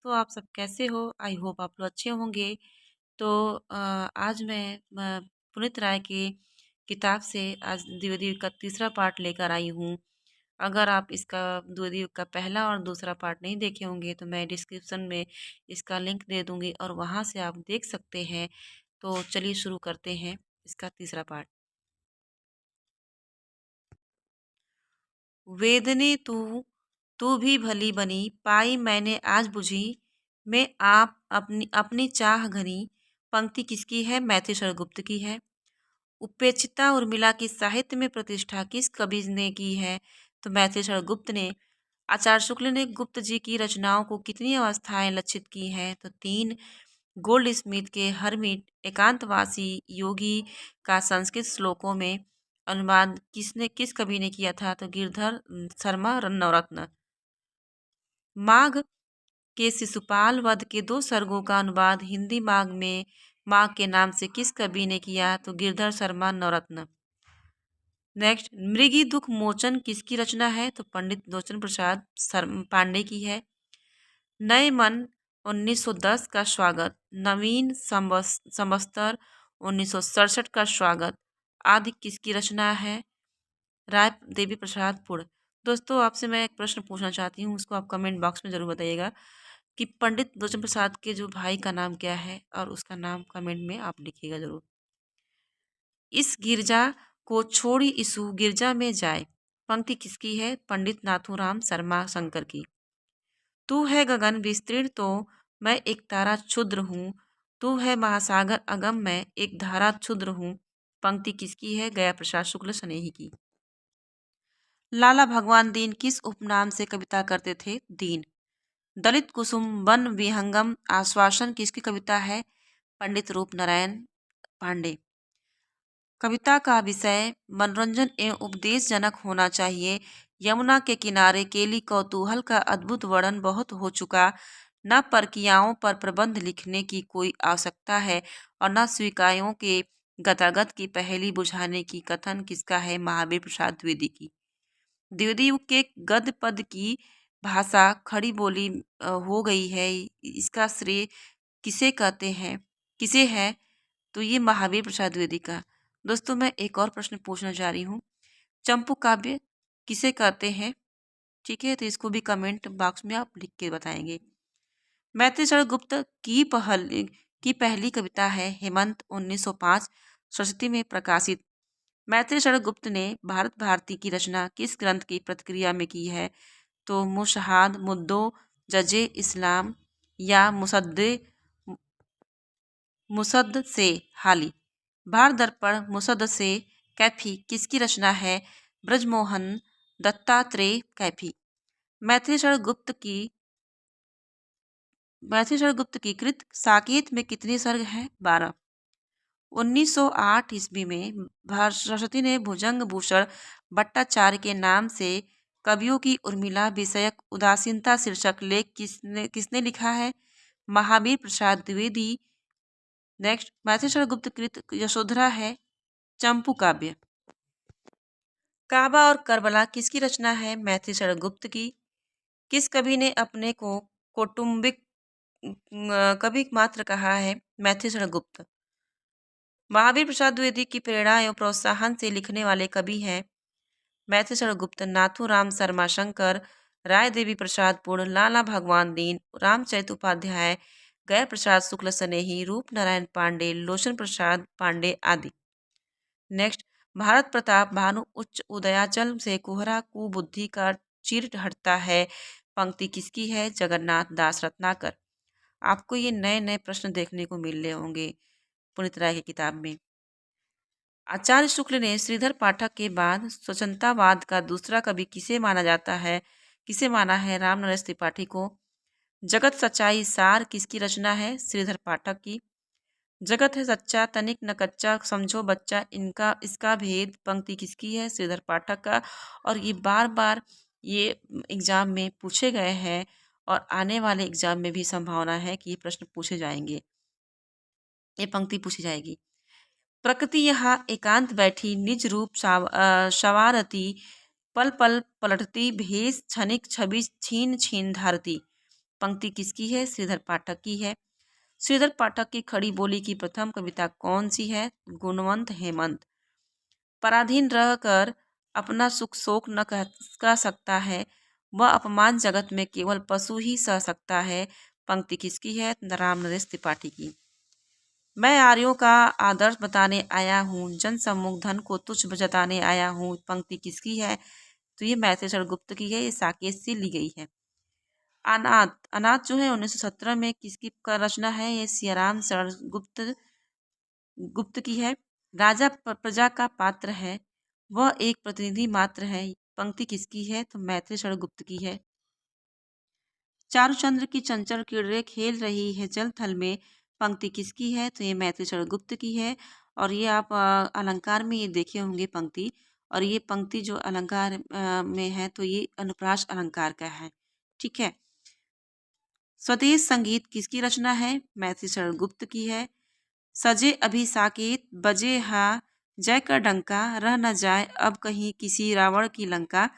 तो आप सब कैसे हो? आई होप आप लोग अच्छे होंगे। तो आज मैं पुनीत राय की किताब से आज द्विवेदी का तीसरा पार्ट लेकर आई हूँ। अगर आप इसका द्विवेदी का पहला और दूसरा पार्ट नहीं देखे होंगे तो मैं डिस्क्रिप्शन में इसका लिंक दे दूँगी और वहाँ से आप देख सकते हैं। तो चलिए शुरू करते हैं इसका तीसरा पार्ट। वेदने तू भी भली बनी, पाई मैंने आज बुझी, मैं आप अपनी अपनी चाह घनी। पंक्ति किसकी है? मैथिली शरण गुप्त की है। उपेक्षिता उर्मिला की साहित्य में प्रतिष्ठा किस कवि ने की है? तो मैथिली शरण गुप्त ने। आचार्य शुक्ल ने गुप्त जी की रचनाओं को कितनी अवस्थाएं लक्षित की हैं? तो 3। गोल्ड स्मिथ के हरमिट एकांतवासी योगी का संस्कृत श्लोकों में अनुवाद किस कवि ने किया था? तो गिरधर शर्मा नवरत्न। माघ के शिशुपाल वध के 2 सर्गों का अनुवाद हिंदी में माघ के नाम से किस कवि ने किया? तो गिरधर शर्मा नवरत्न। नेक्स्ट, मृगी दुख मोचन किसकी रचना है? तो पंडित लोचन प्रसाद पांडे की है। नए मन 1910 का स्वागत, नवीन संवत्सर 1967 का स्वागत आदि किसकी रचना है? राय देवी प्रसाद पुड़। दोस्तों आपसे मैं एक प्रश्न पूछना चाहती हूँ, उसको आप कमेंट बॉक्स में ज़रूर बताइएगा कि पंडित लोचन प्रसाद के जो भाई का नाम क्या है, और उसका नाम कमेंट में आप लिखिएगा ज़रूर। इस गिरजा को छोड़ी इसु गिरजा में जाए, पंक्ति किसकी है? पंडित नाथूराम शर्मा शंकर की। तू है गगन विस्तीर्ण तो मैं एक तारा क्षुद्र हूँ, तू है महासागर अगम मैं एक धारा क्षुद्र हूँ, पंक्ति किसकी है? गया प्रसाद शुक्ल स्नेही की। लाला भगवान दीन किस उपनाम से कविता करते थे? दीन। दलित कुसुम वन विहंगम आश्वासन किसकी कविता है? पंडित रूप नारायण पांडे। कविता का विषय मनोरंजन एवं उपदेशजनक होना चाहिए। यमुना के किनारे केली कौतूहल का अद्भुत वर्णन बहुत हो चुका, न परकियाओं पर प्रबंध लिखने की कोई आवश्यकता है और न स्वीकारों के गतागत की पहेली बुझाने की। कथन किसका है? महावीर प्रसाद द्विवेदी की। द्विवेदी के गद्य पद की भाषा खड़ी बोली हो गई है, इसका श्रेय किसे कहते हैं? किसे है? तो ये महावीर प्रसाद द्विवेदी का। दोस्तों मैं एक और प्रश्न पूछना चाह रही हूँ, चंपू काव्य किसे कहते हैं? ठीक है, तो इसको भी कमेंट बॉक्स में आप लिख के बताएंगे। मैथिली शरण गुप्त की पहली कविता है हेमंत 1905 सरस्वती में प्रकाशित। मैथिली शरण गुप्त ने भारत भारती की रचना किस ग्रंथ की प्रतिक्रिया में की है? तो मुशहाद मुद्दो जजे इस्लाम या मुसद्द से हाली। भारत दर्पण मुसद्द से कैफी किसकी रचना है? ब्रजमोहन दत्तात्रेय कैफी। मैथिली शरण गुप्त की कृत साकेत में कितने सर्ग हैं? 12। 1908 ईस्वी में सरस्वती ने भुजंग भूषण भट्टाचार्य के नाम से कवियों की उर्मिला विषयक उदासीनता शीर्षक लेख किसने लिखा है? महावीर प्रसाद द्विवेदी। नेक्स्ट, मैथिली शरण गुप्त कृत यशोधरा है चंपू काव्य। काबा और करबला किसकी रचना है? मैथिली शरण गुप्त की। किस कवि ने अपने को कौटुंबिक कवि मात्र कहा है? मैथिली शरण गुप्त। महावीर प्रसाद द्विवेदी की प्रेरणा एवं प्रोत्साहन से लिखने वाले कवि हैं मैथिली शरण गुप्त, नाथूराम शर्मा शंकर, राय देवी प्रसाद पूर्ण, लाला भगवान दीन, रामचरित उपाध्याय, गया प्रसाद शुक्ल स्नेही, रूप नारायण पांडे, लोचन प्रसाद पांडे आदि। नेक्स्ट, भारत प्रताप भानु उच्च उदयाचल से कोहरा कुबुद्धि का चीर हटता है, पंक्ति किसकी है? जगन्नाथ दास रत्नाकर। आपको ये नए नए प्रश्न देखने को मिल रहे होंगे पुनीत राय की किताब में। आचार्य शुक्ल ने श्रीधर पाठक के बाद स्वतंत्रतावाद का दूसरा कवि किसे माना जाता है? किसे माना है? रामनरेश त्रिपाठी को। जगत सच्चाई सार किसकी रचना है? श्रीधर पाठक की। जगत है सच्चा तनिक न कच्चा समझो बच्चा इनका इसका भेद, पंक्ति किसकी है? श्रीधर पाठक का। और ये बार बार ये एग्जाम में पूछे गए हैं और आने वाले एग्जाम में भी संभावना है कि ये प्रश्न पूछे जाएंगे, ये पंक्ति पूछी जाएगी। प्रकृति यहाँ एकांत बैठी निज रूप सवारती, पल पल पलटती भेष क्षणिक छवि छीन छीन धारती, पंक्ति किसकी है? श्रीधर पाठक की है। श्रीधर पाठक की खड़ी बोली की प्रथम कविता कौन सी है? गुणवंत हेमंत। पराधीन रहकर अपना सुख शोक न कह सकता है, वह अपमान जगत में केवल पशु ही सह सकता है। पंक्ति किसकी है? राम नरेश त्रिपाठी की। मैं आर्यों का आदर्श बताने आया हूँ, जन सम्मुख धन को तुच्छ जताने आया हूँ। पंक्ति किसकी है? तो ये मैथिली शरण गुप्त की है, ये साकेत से ली गई है। अनाथ, अनाथ जो है 1917 में किसकी का रचना है? ये सियाराम शरण गुप्त की है। राजा प्रजा का पात्र है, वह एक प्रतिनिधि मात्र है। पंक्ति किसकी है? तो मैथिली शरण गुप्त की है। चारुचंद्र की चंचल किरणें खेल रही है जल थल में। पंक्ति किसकी है? तो ये मैथिली शरण गुप्त की है। और ये आप अलंकार में ये देखे होंगे पंक्ति, और ये पंक्ति जो अलंकार में है तो ये अनुप्रास अलंकार का है। ठीक है। स्वदेश संगीत किसकी रचना है? मैथिली शरण गुप्त की है। सजे अभी साकेत बजे हा जय का डंका, रह न जाए अब कहीं किसी रावण की लंका।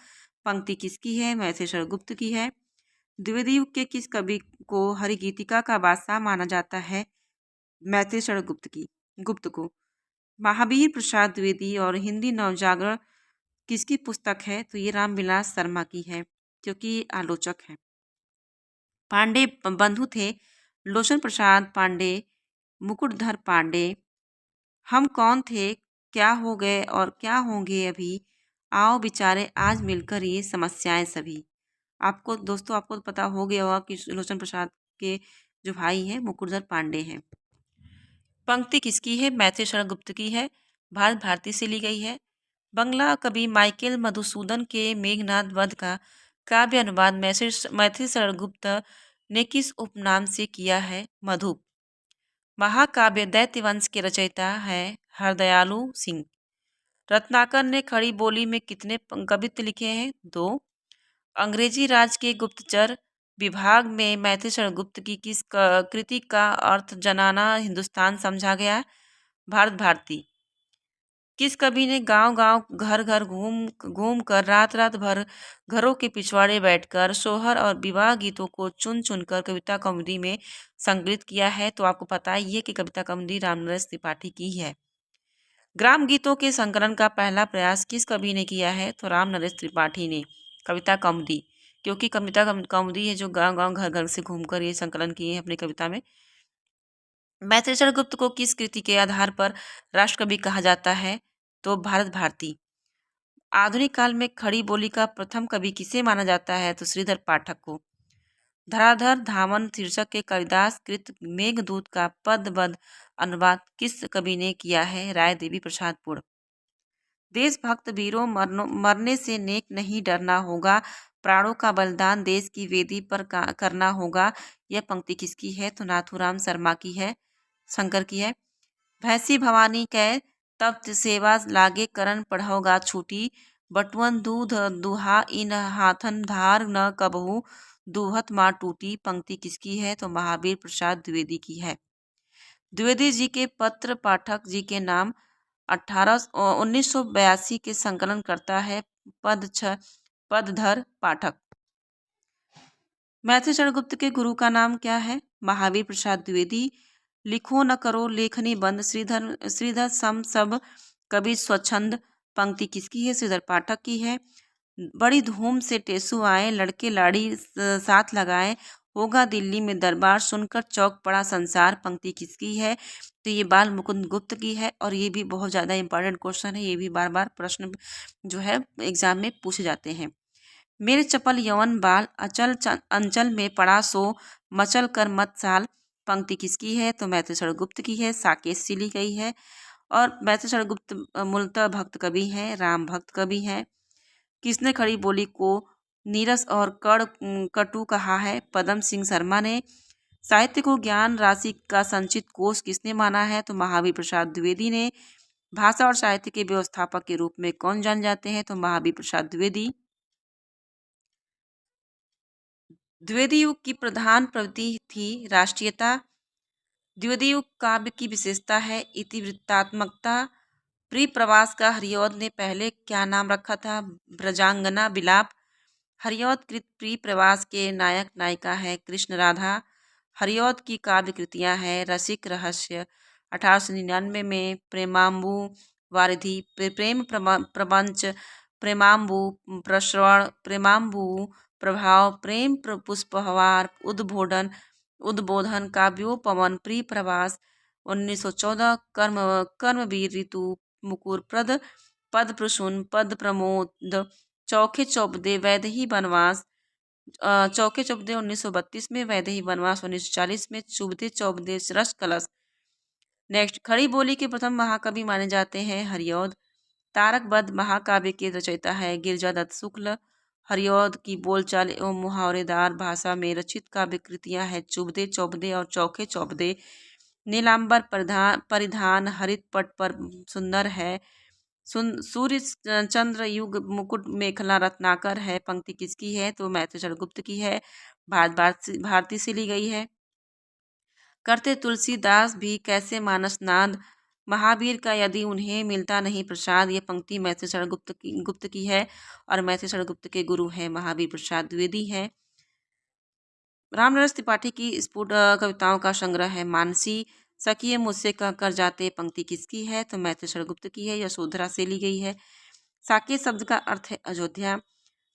पंक्ति किसकी है? मैथिली शरण गुप्त की है। द्विवेदी युग के किस कवि को हरिगीतिका का बादशाह माना जाता है? मैथिली शरण गुप्त को। महावीर प्रसाद द्विवेदी और हिंदी नवजागरण किसकी पुस्तक है? तो ये रामविलास शर्मा की है, क्योंकि आलोचक है। पांडे बंधु थे लोचन प्रसाद पांडे, मुकुटधर पांडे। हम कौन थे, क्या हो गए और क्या होंगे अभी, आओ बिचारे आज मिलकर ये समस्याएं सभी। आपको दोस्तों, आपको तो पता हो गया होगा कि लोचन प्रसाद के जो भाई हैं मुकुटधर पांडे हैं। पंक्ति किसकी है? मैथिली शरण गुप्त की है, भारत भारती से ली गई है। बंगला कवि माइकल मधुसूदन के मेघनाद वध का काव्य अनुवाद मैथिली शरण गुप्त ने किस उपनाम से किया है? मधु। महाकाव्य दैत्यवंश के रचयिता है हरदयालु सिंह। रत्नाकर ने खड़ी बोली में कितने कवित्व लिखे हैं? 2। अंग्रेजी राज के गुप्तचर विभाग में मैथिली शरण गुप्त की किस कृति का अर्थ जनाना हिंदुस्तान समझा गया? भारत भारती। किस कवि ने गांव गांव घर घर घूम घूम कर रात रात भर घरों के पिछवाड़े बैठकर सोहर और विवाह गीतों को चुन चुनकर कविता कौमुदी में संकलित किया है? तो आपको पता ही है कि कविता कौमुदी रामनरेश त्रिपाठी की है। ग्राम गीतों के संकलन का पहला प्रयास किस कवि ने किया है? तो रामनरेश त्रिपाठी ने। कविता कौमुदी, क्योंकि कविता कौमुदी है जो गांव गांव घर घर से घूमकर ये संकलन किए हैं अपनी कविता में। मैथिली शरण गुप्त को किस कृति के आधार पर राष्ट्रकवि कहा जाता है? तो भारत भारती। आधुनिक काल में खड़ी बोली का प्रथम कवि किसे माना जाता है? तो श्रीधर पाठक को। धराधर धामन शीर्षक के कालिदास कृत मेघदूत का पदबद्ध अनुवाद किस कवि ने किया है? राय देवी प्रसाद पुर। देशभक्त वीरों मरने से नेक नहीं डरना होगा, प्राणों का बलिदान देश की वेदी पर करना होगा। यह पंक्ति किसकी है? तो नाथूराम शर्मा की है, शंकर की है। भैंसी भवानी कै तब सेवा लागे करन पढ़ौगा छूटी, बटुअन दूध दुहा इन हाथन धार न कबहू दूहत माँ टूटी। पंक्ति किसकी है? तो महावीर प्रसाद द्विवेदी की है। द्विवेदी जी के पत्र पाठक जी के नाम 1982 के संकलन करता है पदधर पाठक। मैथिली शरण गुप्त के गुरु का नाम क्या है? महावीर प्रसाद द्विवेदी। लिखो न करो लेखनी बंद, श्रीधर सम सब कवि स्वच्छंद। पंक्ति किसकी है? श्रीधर पाठक की है। बड़ी धूम से टेसू आए, लड़के लाड़ी साथ लगाए, होगा दिल्ली में दरबार, सुनकर चौक पड़ा संसार। पंक्ति किसकी है? तो ये बाल मुकुंद गुप्त की है, और ये भी बहुत ज़्यादा इंपॉर्टेंट क्वेश्चन है, ये भी बार बार प्रश्न जो है एग्जाम में पूछे जाते हैं। मेरे चपल यौवन बाल अचल अंचल में पड़ा सो, मचल कर मत साल। पंक्ति किसकी है? तो मैथिली शरण गुप्त की है, साकेत से ली गई है। और मैथिली शरण गुप्त मूलतः भक्त कवि हैं, राम भक्त कवि हैं। किसने खड़ी बोली को नीरस और कटु कहा है? पदम सिंह शर्मा ने। साहित्य को ज्ञान राशि का संचित कोष किसने माना है? तो महावीर प्रसाद द्विवेदी ने। भाषा और साहित्य के व्यवस्थापक के रूप में कौन जान जाते हैं? तो महावीर प्रसाद द्विवेदी। द्विवेदी युग की प्रधान प्रवृत्ति थी राष्ट्रीयता। द्विवेदी युग काव्य की विशेषता है इतिवृत्तात्मकता। प्री प्रवास का हरिऔध ने पहले क्या नाम रखा था? ब्रजांगना विलाप। हरिऔध कृत प्रिय प्रवास के नायक नायिका है कृष्ण राधा। हरिऔध की काव्य कृतियाँ हैं रसिक रहस्य, 1899 में प्रेमाम्बु वारिधि, प्रेम प्रपंच, प्रेमाम्बु प्रश्रवण, प्रेमाम्बु प्रभाव, प्रेम पुष्पहार, उद्बोधन उद्बोधन, काव्योपमन, प्रिय प्रवास, 1914, कर्मवीर ऋतु, मुकुर पद प्रसून, पद प्रमोद, चौखे चौपदे, वैदेही वनवास, चौके चौपदे 1932 में, वैदेही वनवास 1940 में, चुबदे चौपदे रस कलश। नेक्स्ट, खड़ी बोली के प्रथम महाकवि माने जाते हैं हरिऔध। तारकबद्ध महाकाव्य के रचयिता है गिरिजादत्त शुक्ल। हरिऔध की बोलचाल एवं मुहावरेदार भाषा में रचित काव्य कृतियां हैं चुबदे चौबदे और चौखे चौबदे। नीलांबर परिधान हरित पट पर सुंदर है। सूर्य चंद्र युग मुकुट मेखला रत्नाकर है। पंक्ति किसकी है? तो मैथिली गुप्त की है, भारती से ली गई है। करते तुलसीदास भी कैसे मानस नाद, महावीर का यदि उन्हें मिलता नहीं प्रसाद। ये पंक्ति मैथिली गुप्त की है और मैथिली गुप्त के गुरु हैं महावीर प्रसाद द्विवेदी हैं। रामनरस त्रिपाठी की स्फुट कविताओं का संग्रह है मानसी। सखिए मुझसे कहकर जाते, पंक्ति किसकी है? तो मैथिली गुप्त की है, यशोधरा से ली गई है। साकेत शब्द का अर्थ है अयोध्या।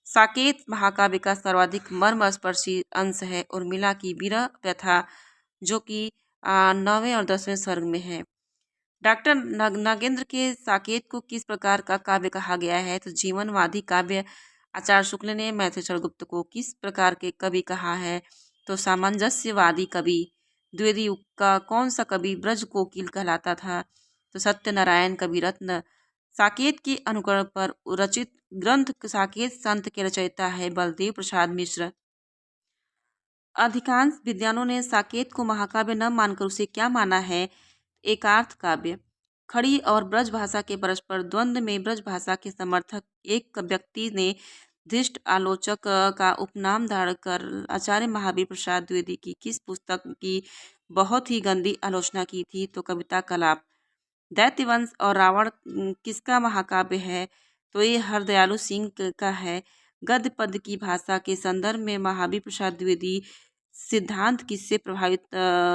साकेत महाकाव्य का सर्वाधिक मर्मस्पर्शी अंश है उर्मिला की विरह व्यथा, जो कि 9वें और 10वें सर्ग में है। डॉक्टर नागेंद्र के साकेत को किस प्रकार का काव्य कहा गया है? तो जीवनवादी काव्य। आचार्य शुक्ल ने मैथिली गुप्त को किस प्रकार के कवि कहा है? तो सामंजस्यवादी कवि। द्विवेदी युग का कौन सा कवि ब्रज कोकिल कहलाता था? तो सत्यनारायण कवि रत्न। साकेत के अनुकरण पर रचित ग्रंथ साकेत संत के रचयिता है बलदेव प्रसाद मिश्र। अधिकांश विद्वानों ने साकेत को महाकाव्य न मानकर उसे क्या माना है? एकार्थ काव्य। खड़ी और ब्रज भाषा के परस्पर द्वंद्व में ब्रज भाषा के समर्थक एक व्यक्ति ने धृष्ट आलोचक का उपनाम धारण कर आचार्य महावीर प्रसाद द्विवेदी की किस पुस्तक की बहुत ही गंदी आलोचना की थी? तो कविता कलाप। दैत्यवंश और रावण किसका महाकाव्य है? तो ये हरदयालु सिंह का है। गद्य पद की भाषा के संदर्भ में महावीर प्रसाद द्विवेदी सिद्धांत किससे प्रभावित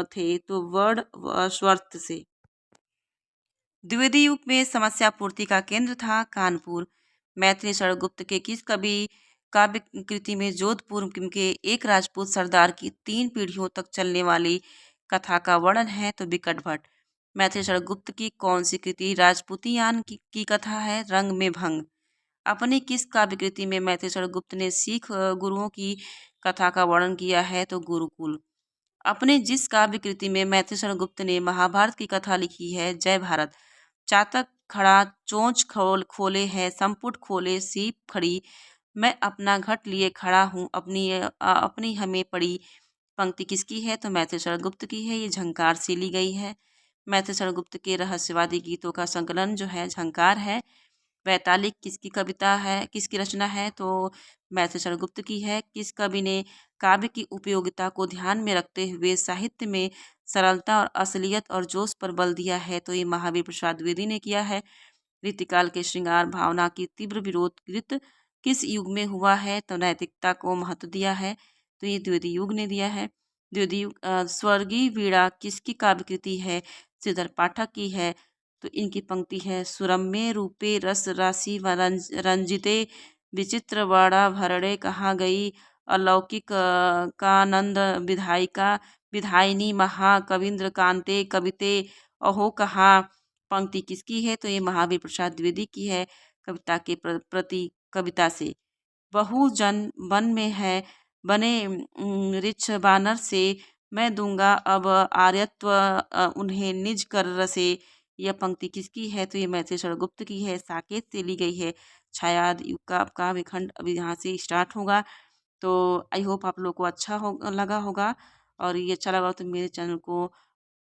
थे? तो वर्dsworth से। द्विवेदी युग में समस्या पूर्ति का केंद्र था कानपुर। मैथिली शरणगुप्त के किस कवि काव्य कृति में जोधपुर के एक राजपूत सरदार की 3 पीढ़ियों तक चलने वाली कथा का वर्णन है? तो बिकट भट्ट। मैथिली शरणगुप्त की कौन सी कृति राजपूतियान की कथा है? रंग में भंग। अपनी किस काव्य कृति में मैथिली शरणगुप्त ने सिख गुरुओं की कथा का वर्णन किया है? तो गुरुकुल। अपने जिस काव्य कृति में मैथिली शरणगुप्त ने महाभारत की कथा लिखी है जय भारत। चातक खड़ा चोंच खोले है, संपुट खोले सीप खड़ी, मैं अपना घट लिए खड़ा हूँ, अपनी हमें पड़ी। पंक्ति किसकी है? तो मैथिली शरणगुप्त की है, ये झंकार से ली गई है। मैथिली शरणगुप्त के रहस्यवादी गीतों का संकलन जो है झंकार है। वैतालिक किसकी कविता है, किसकी रचना है? तो मैथिली शरणगुप्त की है। किस कवि ने काव्य की उपयोगिता को ध्यान में रखते हुए साहित्य में सरलता और असलियत और जोश पर बल दिया है? तो ये महावीर प्रसाद द्विवेदी ने किया है। रीतिकाल के श्रृंगार भावना की तीव्र विरोध कृत किस युग में हुआ है? तो नैतिकता को महत्व दिया है, तो ये द्विवेदी युग ने दिया है। द्विवेदी युग स्वर्गीय वीणा किसकी काव्य कृति है? श्रीधर पाठक की है। तो इनकी पंक्ति है सुरम्य रूपे रस राशि रंजिते, विचित्र वाड़ा भरड़े कहाँ गई, अलौकिक कानंद विधायिका विधायिनी महाकविंद्र कांते कविते, अहो कहाँ। पंक्ति किसकी है? तो ये महावीर प्रसाद द्विवेदी की है। कविता के प्रति कविता से। बहु जन वन में है बने रिछ बानर से, मैं दूंगा अब आर्यत्व उन्हें निज कर रसे। यह पंक्ति किसकी है? तो ये मैथिली शरणगुप्त की है, साकेत से ली गई है। छायाद युग का काव्य खंड अभी यहाँ से स्टार्ट होगा। तो आई होप आप लोग को अच्छा लगा होगा, और ये अच्छा लगा तो मेरे चैनल को